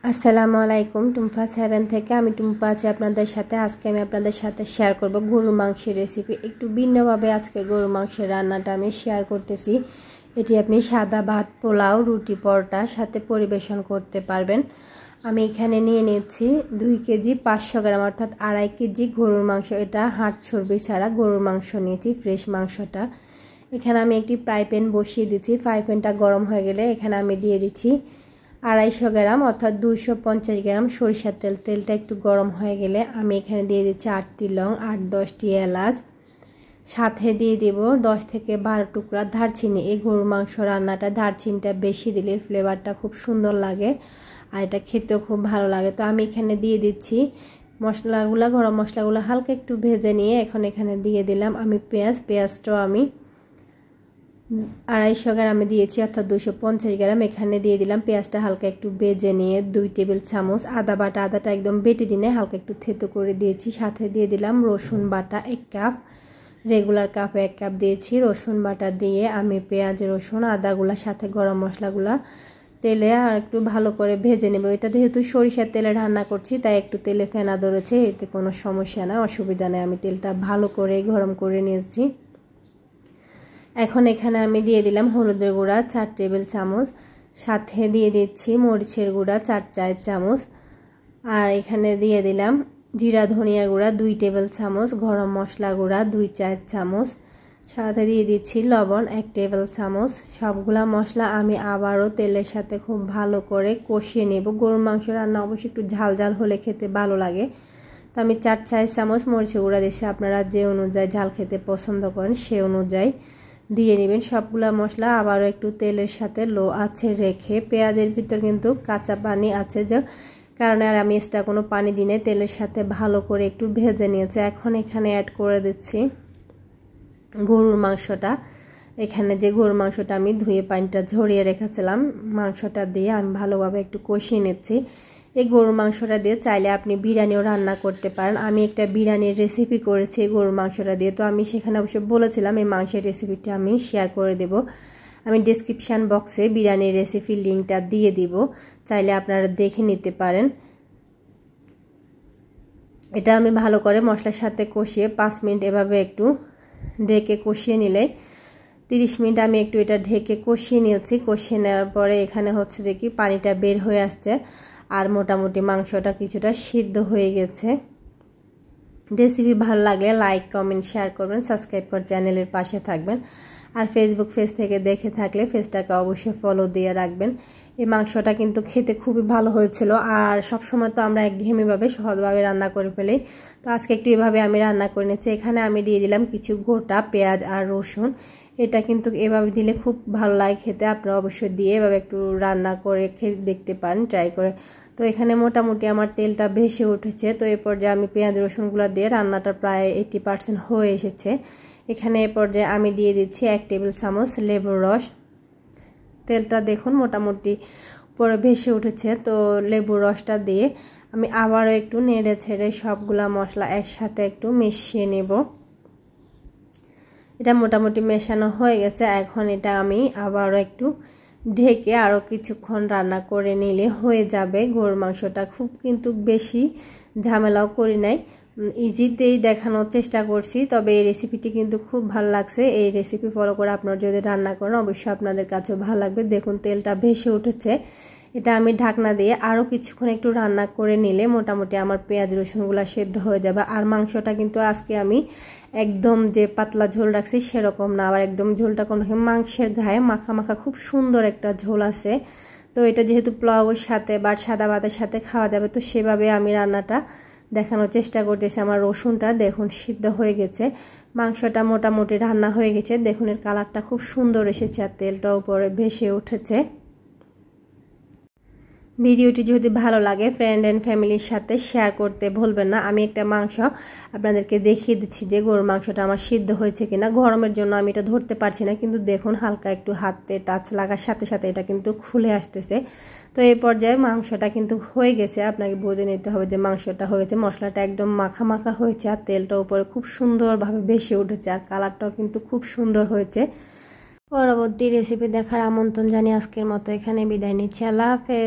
আসসালামু আলাইকুম টুম্পা 7 থেকে আমি টুম্পা আছি আপনাদের সাথে। আজকে আমি আপনাদের সাথে শেয়ার করব গরুর মাংসের রেসিপি। একটু ভিন্নভাবে আজকে গরুর মাংসের রান্নাটা আমি শেয়ার করতেছি। এটি আপনি সাদা ভাত, পোলাও, রুটি, পরোটা সাথে পরিবেশন করতে পারবেন। আমি এখানে নিয়ে নিচ্ছি 2 কেজি 500 গ্রাম অর্থাৎ 2.5 কেজি গরুর মাংস। এটা হাড় চর্বি ছাড়া গরুর মাংস নিয়েছি, ফ্রেশ মাংসটা। এখানে আমি একটি ফ্রাই প্যান বসিয়ে দিচ্ছি। ফ্রাই প্যানটা গরম হয়ে গেলে এখানে আমি দিয়ে দিচ্ছি 250 গ্রাম অর্থাৎ 250 গ্রাম সরিষার তেল। তেলটা একটু গরম হয়ে গেলে আমি এখানে দিয়ে দিচ্ছি 8টি লং, 8-10টি এলাচ, সাথে দিয়ে দেব 10 থেকে 12 টুকরা দারচিনি। এই গরুর মাংস রান্নাটা দারচিনিটা বেশি দিলে ফ্লেভারটা খুব সুন্দর লাগে আর এটা খেতেও খুব ভালো লাগে। তো আমি এখানে দিয়ে দিচ্ছি মশলাগুলো, গরম মশলাগুলো হালকা একটু ভেজে নিয়ে এখন এখানে দিয়ে দিলাম আমি পেঁয়াজটাও আমি 250 গ্রাম দিয়েছি অর্থাৎ 250 গ্রাম। এখানে দিয়ে দিলাম পেঁয়াজটা হালকা একটু ভেজে নিয়ে 2 টেবিল চামচ আদা বাটা, আদাটা একদম বেটে দিনে হালকা একটু থেতো করে দিয়েছি। সাথে দিয়ে দিলাম রসুন বাটা 1 কাপ, রেগুলার কাপে 1 কাপ দিয়েছি। রসুন বাটা দিয়ে আমি পেঁয়াজ, রসুন, আদাগুলা সাথে গরম মশলাগুলা তেলে আর একটু ভালো করে ভেজে নেব। এটা যেহেতু সরিষার তেলে রান্না করছি তাই একটু তেলে ফেনা ধরেছে, এতে কোনো সমস্যা না, অসুবিধা নেই। আমি তেলটা ভালো করে গরম করে নিয়েছি। এখন এখানে আমি দিয়ে দিলাম হলুদের গুঁড়া 4 টেবিল চামচ, সাথে দিয়ে দিচ্ছি মরিচের গুঁড়া 4 চামচ, আর এখানে দিয়ে দিলাম জিরা ধনিয়ার গুঁড়া 2 টেবিল চামচ, গরম মশলা গুঁড়া 2 চামচ, সাথে দিয়ে দিচ্ছি লবণ 1 টেবিল চামচ। সবগুলা মশলা আমি আবারও তেলের সাথে খুব ভালো করে কষিয়ে নেব। গরুর মাংস রান্না অবশ্যই একটু ঝাল ঝাল হলে খেতে ভালো লাগে। তো আমি 4 চামচ মরিচের গুঁড়া দিচ্ছি, আপনারা যে অনুযায়ী ঝাল খেতে পছন্দ করেন সে অনুযায়ী দিয়ে নেবেন। সবগুলা মশলা আবারও একটু তেলের সাথে লো আঁচে রেখে, পেঁয়াজের ভিতর কিন্তু কাঁচা পানি আছে যে কারণে আর আমি এক্সট্রা কোনো পানি দিনে তেলের সাথে ভালো করে একটু ভেজে নিয়েছি। এখন এখানে অ্যাড করে দিচ্ছি গরুর মাংসটা। এখানে যে গরুর মাংসটা আমি ধুয়ে পানিটা ঝরিয়ে রেখেছিলাম, মাংসটা দিয়ে আমি ভালোভাবে একটু কষিয়ে নিচ্ছি। এই গরুর মাংসটা দিয়ে চাইলে আপনি বিরিয়ানিও রান্না করতে পারেন। আমি একটা বিরিয়ানির রেসিপি করেছি গরুর মাংসটা দিয়ে, তো আমি সেখানে অবশ্যই বলেছিলাম এই মাংসের রেসিপিটা আমি শেয়ার করে দেব। আমি ডেসক্রিপশান বক্সে বিরিয়ানির রেসিপির লিঙ্কটা দিয়ে দিব, চাইলে আপনারা দেখে নিতে পারেন। এটা আমি ভালো করে মশলার সাথে কষিয়ে 5 মিনিট এভাবে একটু ঢেকে কষিয়ে নিলে 30 মিনিট আমি একটু এটা ঢেকে কষিয়ে নিয়েছি। কষিয়ে নেওয়ার পরে এখানে হচ্ছে যে কি পানিটা বের হয়ে আসছে আর মোটামুটি মাংসটা কিছুটা সিদ্ধ হয়ে গেছে। রেসিপি ভালো লাগলে লাইক, কমেন্ট, শেয়ার করবেন, সাবস্ক্রাইব করে চ্যানেলের পাশে থাকবেন। আর ফেসবুক পেজ থেকে দেখে থাকলে পেজটাকে অবশ্যই ফলো দিয়ে রাখবেন। এই মাংসটা কিন্তু খেতে খুবই ভালো হয়েছিল, আর সবসময় তো আমরা একঘেয়েমিভাবে সহজভাবে রান্না করে ফেলি, তো আজকে একটু এভাবে আমি রান্না করে নিচ্ছি। এখানে আমি দিয়ে দিলাম কিছু গোটা পেঁয়াজ আর রসুন। এটা কিন্তু এভাবে দিলে খুব ভালো লাগে খেতে, আপনারা অবশ্যই দিয়ে এভাবে একটু রান্না করে খেয়ে দেখতে পারেন, ট্রাই করে। তো এখানে মোটামুটি আমার তেলটা ভেসে উঠেছে। তো এই পর্যায়ে আমি পেঁয়াজ রসুনগুলো দিয়ে রান্নাটা প্রায় 80% হয়ে এসেছে। এখানে এই পর্যায়ে আমি দিয়ে দিচ্ছি 1 টেবিল চামচ লেবুর রস। তেলটা দেখুন মোটামুটি পরে ভেসে উঠেছে। তো লেবুর রসটা দিয়ে আমি আবারও একটু নেড়ে ছেড়ে সবগুলা মশলা একসাথে একটু মিশিয়ে নেব। এটা মোটামুটি মেশানো হয়ে গেছে। এখন এটা আমি আবারও একটু ঢেকে আরও কিছুক্ষণ রান্না করে নিলে হয়ে যাবে গরুর মাংসটা। খুব কিন্তু বেশি ঝামেলাও করি নাই, ইজিতেই দেখানোর চেষ্টা করছি। তবে এই রেসিপিটি কিন্তু খুব ভালো লাগছে। এই রেসিপি ফলো করে আপনারা যদি রান্না করেন অবশ্যই আপনাদের কাছেও ভালো লাগবে। দেখুন তেলটা ভেসে উঠেছে। এটা আমি ঢাকনা দিয়ে আরও কিছুক্ষণ একটু রান্না করে নিলে মোটামুটি আমার পেঁয়াজ রসুনগুলো সেদ্ধ হয়ে যাবে। আর মাংসটা কিন্তু আজকে আমি একদম যে পাতলা ঝোল রাখছি সেরকম না, আবার একদম ঝোলটা কোনো মাংসের গায়ে মাখা মাখা খুব সুন্দর একটা ঝোল আছে। তো এটা যেহেতু পোলাওয়ের সাথে বা সাদা ভাতের সাথে খাওয়া যাবে, তো সেভাবে আমি রান্নাটা দেখানোর চেষ্টা করতেছি। আমার রসুনটা দেখুন সিদ্ধ হয়ে গেছে, মাংসটা মোটামুটি রান্না হয়ে গেছে। দেখুন এর কালারটা খুব সুন্দর এসেছে আর তেলটা উপরে ভেসে উঠেছে। ভিডিওটি যদি ভালো লাগে ফ্রেন্ড অ্যান্ড ফ্যামিলির সাথে শেয়ার করতে ভুলবেন না। আমি একটা মাংস আপনাদেরকে দেখিয়ে দিচ্ছি যে গরুর মাংসটা আমার সিদ্ধ হয়েছে কিনা। গরমের জন্য আমি এটা ধরতে পারছি না, কিন্তু দেখুন হালকা একটু হাতে টাচ লাগার সাথে সাথে এটা কিন্তু খুলে আসতেছে। তো এই পর্যায়ে মাংসটা কিন্তু হয়ে গেছে, আপনাকে বুঝে নিতে হবে যে মাংসটা হয়েছে। মশলাটা একদম মাখা মাখা হয়েছে আর তেলটা উপরে খুব সুন্দরভাবে ভেসে উঠেছে আর কালারটাও কিন্তু খুব সুন্দর হয়েছে। পরবর্তী রেসিপি দেখার আমন্ত্রণ জানিয়ে আজকের মতো এখানে বিদায় নিচ্ছি। আল্লাহ হাফেজ।